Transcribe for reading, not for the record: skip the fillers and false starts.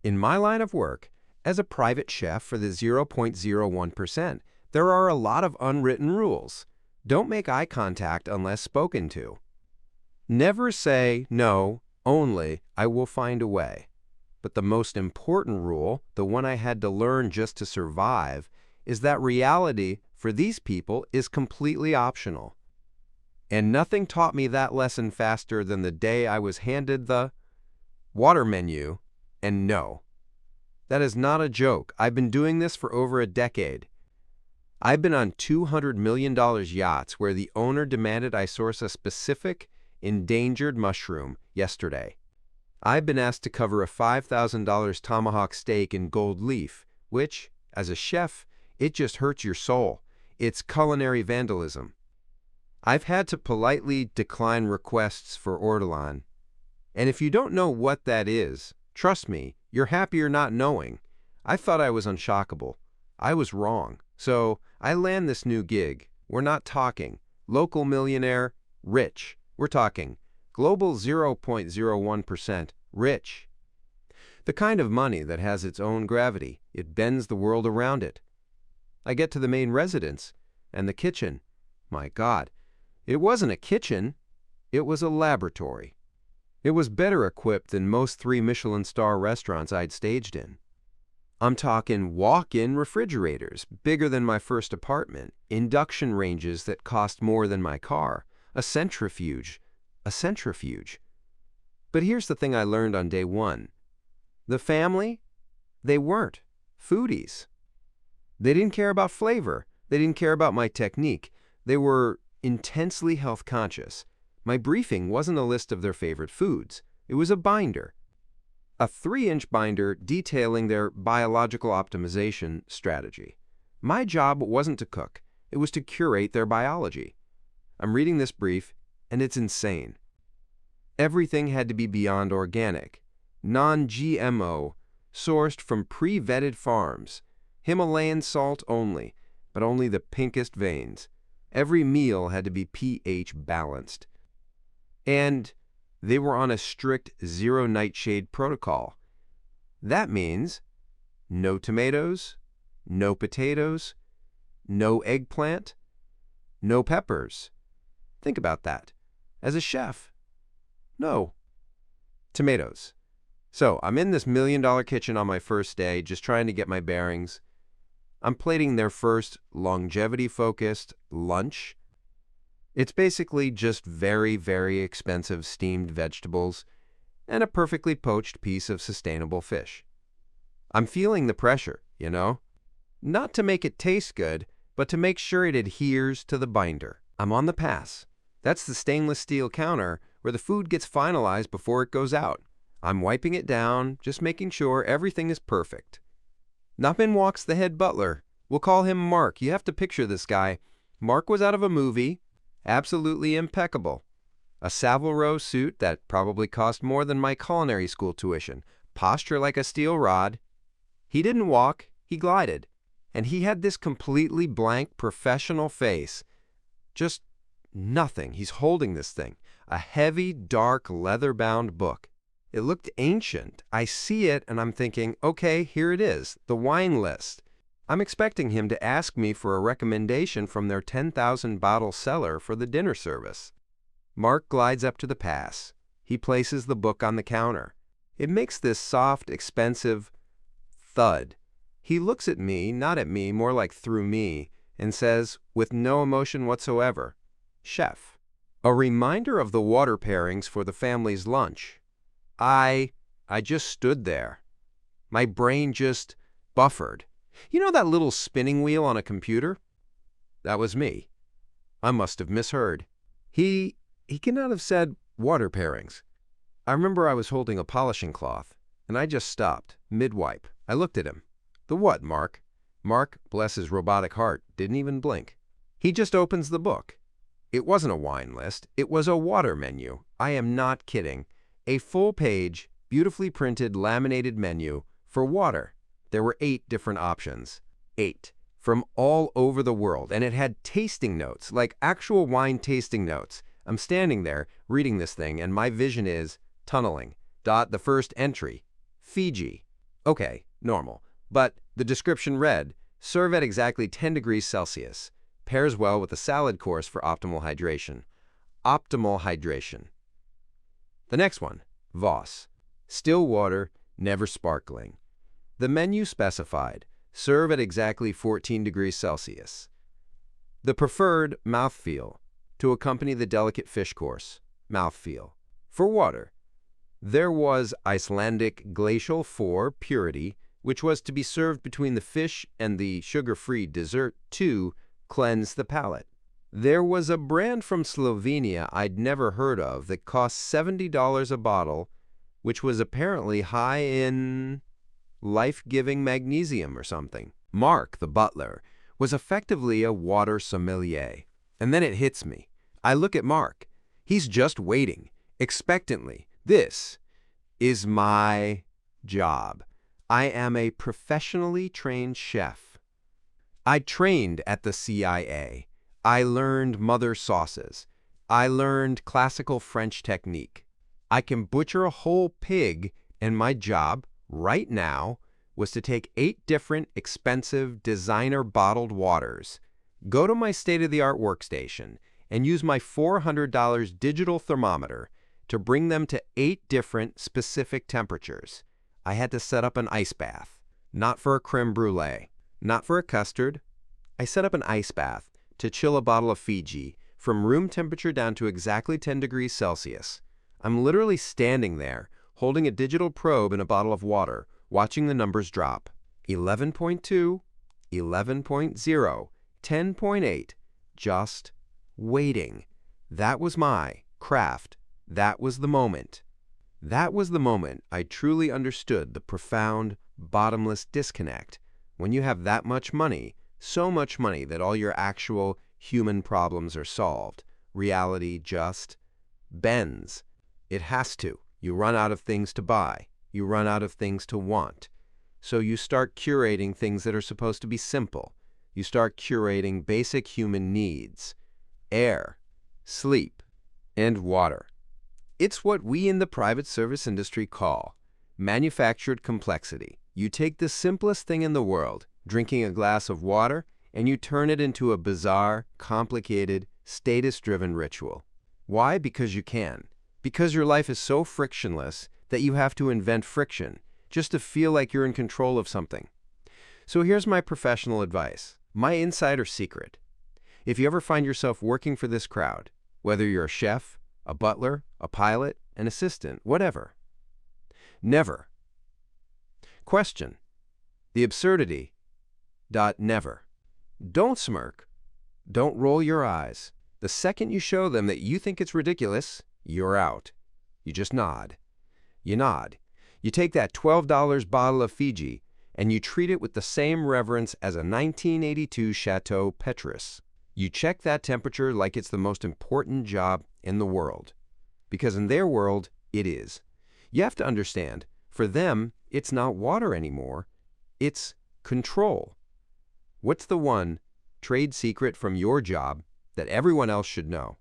In my line of work, as a private chef for the 0.01%, there are a lot of unwritten rules. Don't make eye contact unless spoken to. Never say, no, only, I will find a way. But the most important rule, the one I had to learn just to survive, is that reality for these people is completely optional. And nothing taught me that lesson faster than the day I was handed the water menu and no. That is not a joke. I've been doing this for over a decade. I've been on $200 million yachts where the owner demanded I source a specific, endangered mushroom yesterday. I've been asked to cover a $5,000 tomahawk steak in gold leaf, which, as a chef, it just hurts your soul. It's culinary vandalism. I've had to politely decline requests for ortolan. And if you don't know what that is, trust me, you're happier not knowing. I thought I was unshockable. I was wrong. So I land this new gig. We're not talking local millionaire, rich. We're talking global 0.01% rich. The kind of money that has its own gravity. It bends the world around it. I get to the main residence and the kitchen. My God, it wasn't a kitchen. It was a laboratory. It was better equipped than most 3 Michelin-star restaurants I'd staged in. I'm talking walk-in refrigerators, bigger than my first apartment, induction ranges that cost more than my car, a centrifuge. But here's the thing I learned on day one. The family, they weren't foodies. They didn't care about flavor. They didn't care about my technique. They were intensely health conscious. My briefing wasn't a list of their favorite foods. It was a binder. A 3-inch binder detailing their biological optimization strategy. My job wasn't to cook. It was to curate their biology. I'm reading this brief, and it's insane. Everything had to be beyond organic, non-GMO, sourced from pre-vetted farms, Himalayan salt only, but only the pinkest veins. Every meal had to be pH balanced. And they were on a strict zero nightshade protocol. That means no tomatoes, no potatoes, no eggplant, no peppers. Think about that. As a chef, no. Tomatoes. So I'm in this $1 million kitchen on my first day, just trying to get my bearings. I'm plating their first longevity-focused lunch. It's basically just very, very expensive steamed vegetables and a perfectly poached piece of sustainable fish. I'm feeling the pressure, you know? Not to make it taste good, but to make sure it adheres to the binder. I'm on the pass. That's the stainless steel counter where the food gets finalized before it goes out. I'm wiping it down, just making sure everything is perfect. Up in walks the head butler. We'll call him Mark. You have to picture this guy. Mark was out of a movie. Absolutely impeccable. A Savile Row suit that probably cost more than my culinary school tuition. Posture like a steel rod. He didn't walk, he glided. And he had this completely blank professional face. Just nothing. He's holding this thing. A heavy, dark, leather-bound book. It looked ancient. I see it and I'm thinking, okay, here it is, the wine list. I'm expecting him to ask me for a recommendation from their 10,000-bottle cellar for the dinner service. Mark glides up to the pass. He places the book on the counter. It makes this soft, expensive thud. He looks at me, not at me, more like through me, and says, with no emotion whatsoever, "Chef." A reminder of the water pairings for the family's lunch. I just stood there. My brain just buffered. You know that little spinning wheel on a computer? That was me. I must have misheard. He cannot have said water pairings. I remember I was holding a polishing cloth, and I just stopped, mid-wipe. I looked at him. The what, Mark? Mark, bless his robotic heart, didn't even blink. He just opens the book. It wasn't a wine list. It was a water menu. I am not kidding. A full-page, beautifully printed, laminated menu for water. There were 8 different options. 8. From all over the world. And it had tasting notes, like actual wine tasting notes. I'm standing there, reading this thing, and my vision is tunneling. The first entry, Fiji. Okay, normal. But the description read, serve at exactly 10 degrees Celsius. Pairs well with a salad course for optimal hydration. Optimal hydration. The next one, Voss. Still water, never sparkling. The menu specified, serve at exactly 14 degrees Celsius. The preferred, mouthfeel, to accompany the delicate fish course, mouthfeel. For water, there was Icelandic glacial for purity, which was to be served between the fish and the sugar-free dessert to cleanse the palate. There was a brand from Slovenia I'd never heard of that cost $70 a bottle, which was apparently high in life-giving magnesium or something. Mark, the butler, was effectively a water sommelier. And then it hits me. I look at Mark. He's just waiting, expectantly. This is my job. I am a professionally trained chef. I trained at the CIA. I learned mother sauces. I learned classical French technique. I can butcher a whole pig, and my job, right now, was to take 8 different expensive designer bottled waters, go to my state-of-the-art workstation, and use my $400 digital thermometer to bring them to 8 different specific temperatures. I had to set up an ice bath, not for a creme brulee, not for a custard. I set up an ice bath to chill a bottle of Fiji from room temperature down to exactly 10 degrees Celsius. I'm literally standing there, holding a digital probe in a bottle of water, watching the numbers drop. 11.2, 11.0, 10.8, just waiting. That was my craft. That was the moment. That was the moment I truly understood the profound, bottomless disconnect. When you have that much money, so much money that all your actual human problems are solved, reality just bends. It has to. You run out of things to buy. You run out of things to want. So you start curating things that are supposed to be simple. You start curating basic human needs: air, sleep, and water. It's what we in the private service industry call manufactured complexity. You take the simplest thing in the world, drinking a glass of water, and you turn it into a bizarre, complicated, status-driven ritual. Why? Because you can. Because your life is so frictionless that you have to invent friction just to feel like you're in control of something. So here's my professional advice, my insider secret. If you ever find yourself working for this crowd, whether you're a chef, a butler, a pilot, an assistant, whatever, never. Question. The absurdity. Never. Don't smirk. Don't roll your eyes. The second you show them that you think it's ridiculous, you're out. You just nod. You nod. You take that $12 bottle of Fiji and you treat it with the same reverence as a 1982 Chateau Petrus. You check that temperature like it's the most important job in the world. Because in their world, it is. You have to understand, for them, it's not water anymore. It's control. What's the one trade secret from your job that everyone else should know?